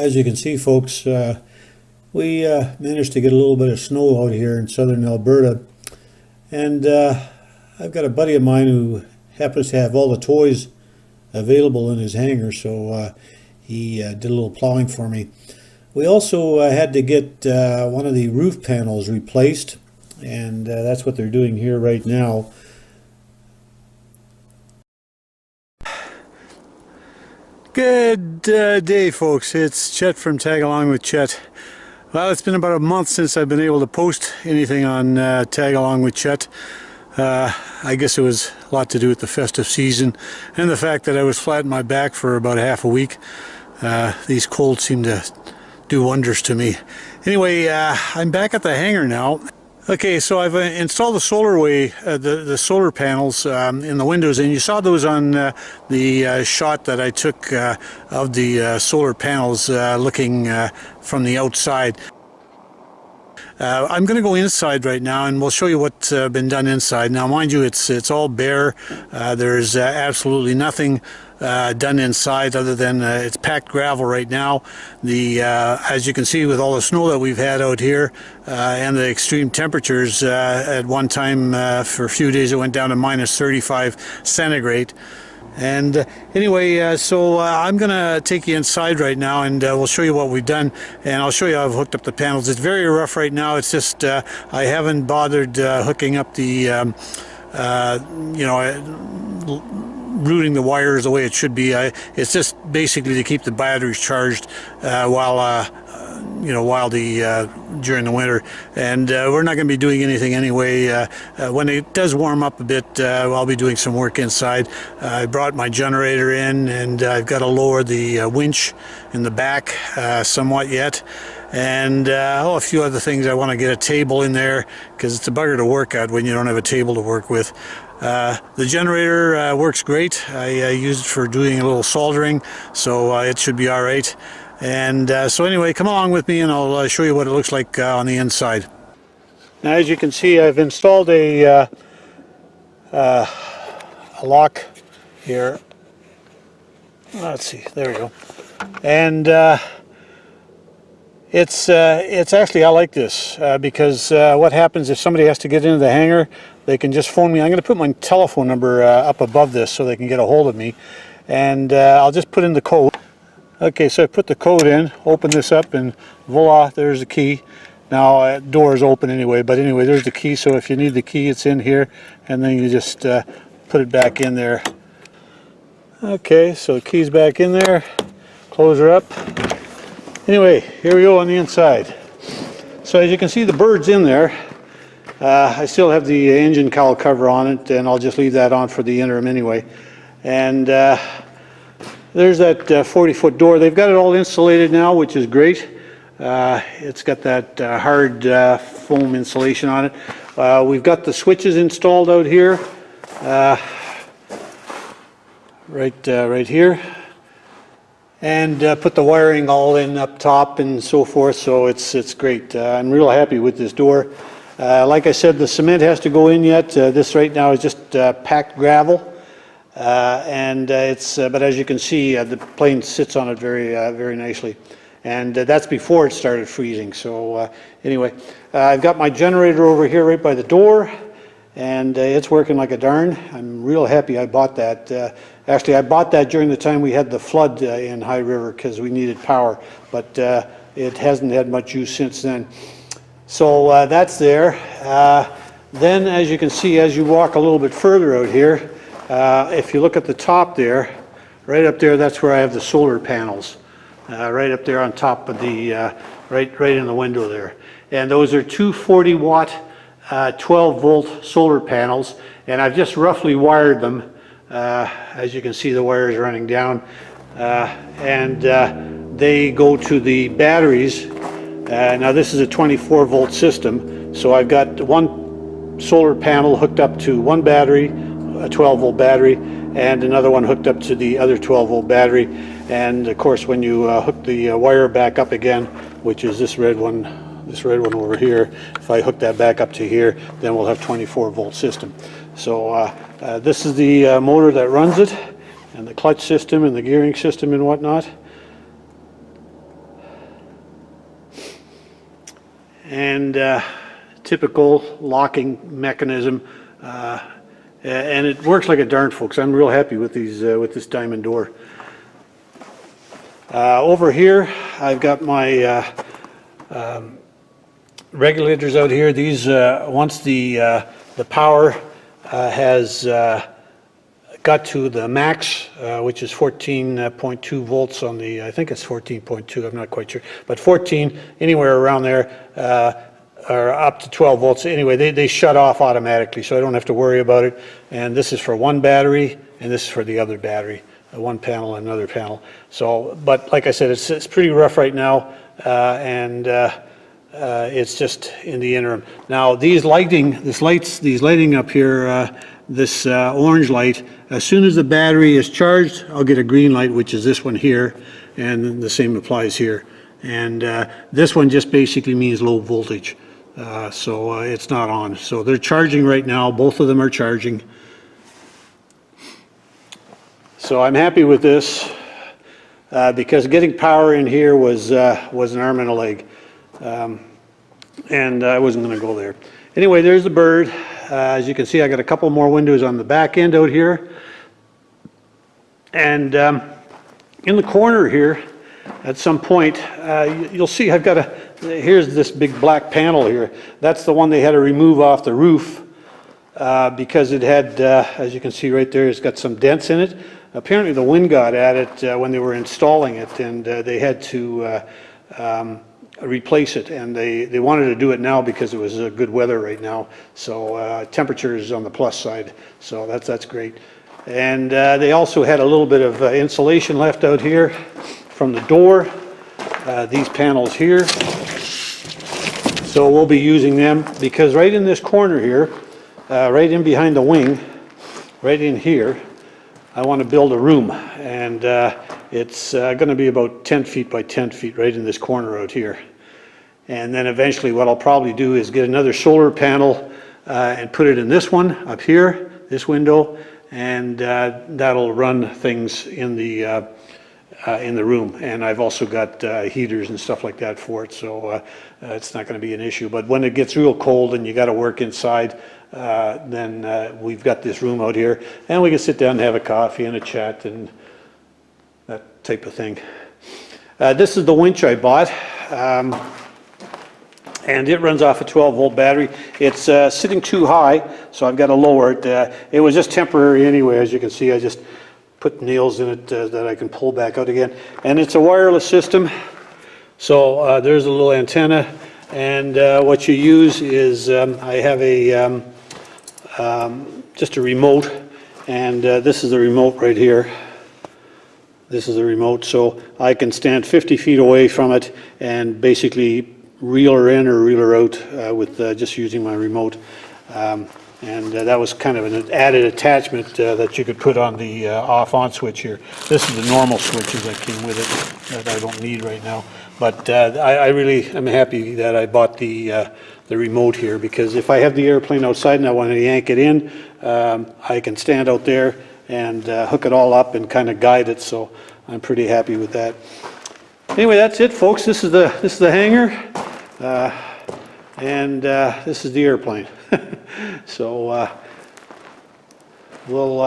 As you can see, folks, we managed to get a little bit of snow out here in southern Alberta, and I've got a buddy of mine who happens to have all the toys available in his hangar, so he did a little plowing for me. We also had to get one of the roof panels replaced, and that's what they're doing here right now. Good day, folks. It's Chet from Tag Along with Chet. Well, it's been about a month since I've been able to post anything on Tag Along with Chet. I guess it was a lot to do with the festive season and the fact that I was flat in my back for about half a week. These colds seem to do wonders to me. Anyway, I'm back at the hangar now. Okay, so I've installed the the solar panels in the windows, and you saw those on the shot that I took of the solar panels looking from the outside. I'm going to go inside right now, and we'll show you what's been done inside. Now, mind you, it's all bare. There's absolutely nothing done inside other than it's packed gravel right now. As you can see, with all the snow that we've had out here and the extreme temperatures, at one time for a few days it went down to minus 35 centigrade. And anyway, so I'm going to take you inside right now, and we'll show you what we've done, and I'll show you how I've hooked up the panels. It's very rough right now. It's just I haven't bothered hooking up the routing the wires the way it should be. It's just basically to keep the batteries charged during the winter, and we're not going to be doing anything anyway. When it does warm up a bit, I'll be doing some work inside. I brought my generator in, and I've got to lower the winch in the back somewhat yet, and a few other things. I want to get a table in there because it's a bugger to work at when you don't have a table to work with. The generator works great. I used it for doing a little soldering, so it should be all right. And so anyway, come along with me and I'll show you what it looks like on the inside. Now, as you can see, I've installed a lock here. Let's see, there we go. And it's actually, I like this because what happens if somebody has to get into the hangar, they can just phone me. I'm going to put my telephone number up above this so they can get a hold of me, and I'll just put in the code. Okay, so I put the code in, open this up, and voila, there's the key. Now, door is open anyway, but anyway, there's the key. So if you need the key, it's in here, and then you just put it back in there. Okay, so the key's back in there. Close her up. Anyway, here we go on the inside. So as you can see, the bird's in there. I still have the engine cowl cover on it, and I'll just leave that on for the interim anyway. And there's that 40-foot door. They've got it all insulated now, which is great. It's got that hard foam insulation on it. We've got the switches installed out here, right here, and put the wiring all in up top and so forth. So it's great. I'm real happy with this door. Like I said, the cement has to go in yet. This right now is just packed gravel. But as you can see, the plane sits on it very nicely, and that's before it started freezing. So anyway, I've got my generator over here right by the door, and it's working like a darn. I'm real happy I bought that. Actually, I bought that during the time we had the flood in High River because we needed power, but it hasn't had much use since then. So that's there. Then, as you can see, as you walk a little bit further out here, if you look at the top there, right up there, that's where I have the solar panels, right up there on top of the, right in the window there. And those are two 40-watt, 12-volt solar panels, and I've just roughly wired them. As you can see, the wires running down, and they go to the batteries. Now, this is a 24-volt system, so I've got one solar panel hooked up to one battery, a 12-volt battery, and another one hooked up to the other 12-volt battery. And of course, when you hook the wire back up again, which is this red one over here, if I hook that back up to here, then we'll have 24-volt system. So this is the motor that runs it, and the clutch system and the gearing system and whatnot. and typical locking mechanism, and it works like a darn, folks. I'm real happy with these with this diamond door. Over here, I've got my regulators out here. These once the power has got to the max, which is 14.2 volts on the, I think it's 14.2, I'm not quite sure, but 14, anywhere around there, or up to 12 volts. Anyway, they shut off automatically, so I don't have to worry about it. And this is for one battery, and this is for the other battery, one panel and another panel. So, but like I said, it's pretty rough right now, and it's just in the interim. Now, these lighting up here, this orange light, as soon as the battery is charged, I'll get a green light, which is this one here, and the same applies here. And this one just basically means low voltage, so it's not on. So they're charging right now, both of them are charging. So I'm happy with this, because getting power in here was an arm and a leg, and I wasn't going to go there. Anyway, there's the bird. As you can see, I got a couple more windows on the back end out here. And in the corner here, at some point, you'll see I've got here's this big black panel here. That's the one they had to remove off the roof because it had, as you can see right there, it's got some dents in it. Apparently the wind got at it when they were installing it, and they had to replace it, and they wanted to do it now because it was good weather right now, so temperature is on the plus side, so that's great. And they also had a little bit of insulation left out here from the door, these panels here, so we'll be using them because right in this corner here, right in behind the wing, right in here, I want to build a room, and it's going to be about 10 feet by 10 feet right in this corner out here. And then eventually what I'll probably do is get another solar panel and put it in this one up here, this window, and that'll run things in the room. And I've also got heaters and stuff like that for it, so it's not going to be an issue. But when it gets real cold and you got to work inside, then we've got this room out here, and we can sit down and have a coffee and a chat and that type of thing. This is the winch I bought, and it runs off a 12-volt battery. It's sitting too high, so I've got to lower it. It was just temporary anyway, as you can see. I just put nails in it that I can pull back out again. And it's a wireless system, so there's a little antenna. And what you use is I have a just a remote, and this is the remote right here. This is the remote, so I can stand 50 feet away from it and basically reel her in or reel her out with just using my remote. And that was kind of an added attachment that you could put on the off-on switch here. This is the normal switches that came with it that I don't need right now. But I really am happy that I bought the remote here, because if I have the airplane outside and I want to yank it in, I can stand out there and hook it all up and kind of guide it. So I'm pretty happy with that. Anyway, that's it, folks. This is the hangar, and this is the airplane. So we'll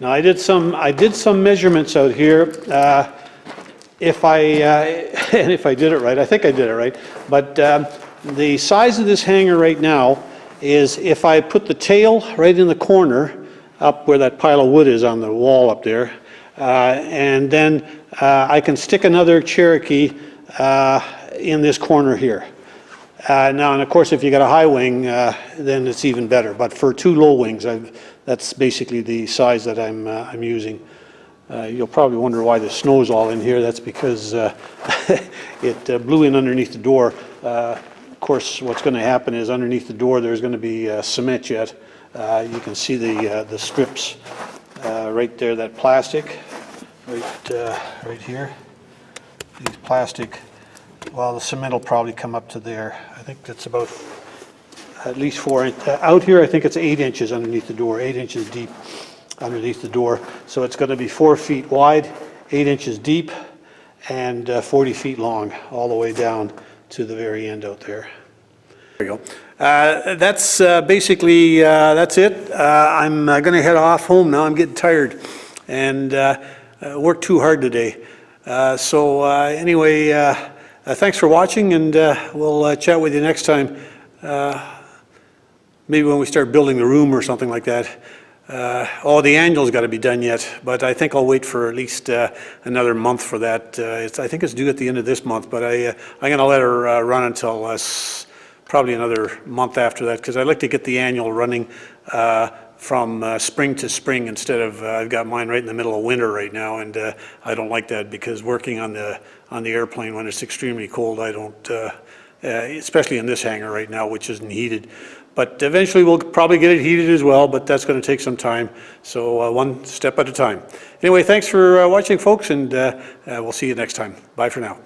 now I did some measurements out here. If I and if I did it right, I think I did it right. But the size of this hangar right now is, if I put the tail right in the corner, up where that pile of wood is on the wall up there, and then I can stick another Cherokee in this corner here. Now, and of course, if you got a high wing, then it's even better. But for two low wings, that's basically the size that I'm using. You'll probably wonder why the snow's all in here. That's because it blew in underneath the door. Of course, what's going to happen is underneath the door there's going to be cement yet. You can see the strips right there, that plastic, right here. These plastic, well, the cement will probably come up to there. I think that's about at least 4 inches. Out here, I think it's 8 inches underneath the door, 8 inches deep. underneath the door. So it's going to be 4 feet wide, 8 inches deep, and 40 feet long, all the way down to the very end out there. There you go. That's basically, that's it. I'm going to head off home now. I'm getting tired and worked too hard today. Anyway, thanks for watching, and we'll chat with you next time. Maybe when we start building the room or something like that. Oh, the annual's got to be done yet, but I think I'll wait for at least another month for that. I think it's due at the end of this month, but I'm going to let her run until probably another month after that, because I'd like to get the annual running from spring to spring instead of I've got mine right in the middle of winter right now, and I don't like that, because working on the airplane when it's extremely cold, I don't, especially in this hangar right now, which isn't heated. But eventually we'll probably get it heated as well, but that's going to take some time. So one step at a time. Anyway, thanks for watching, folks, and we'll see you next time. Bye for now.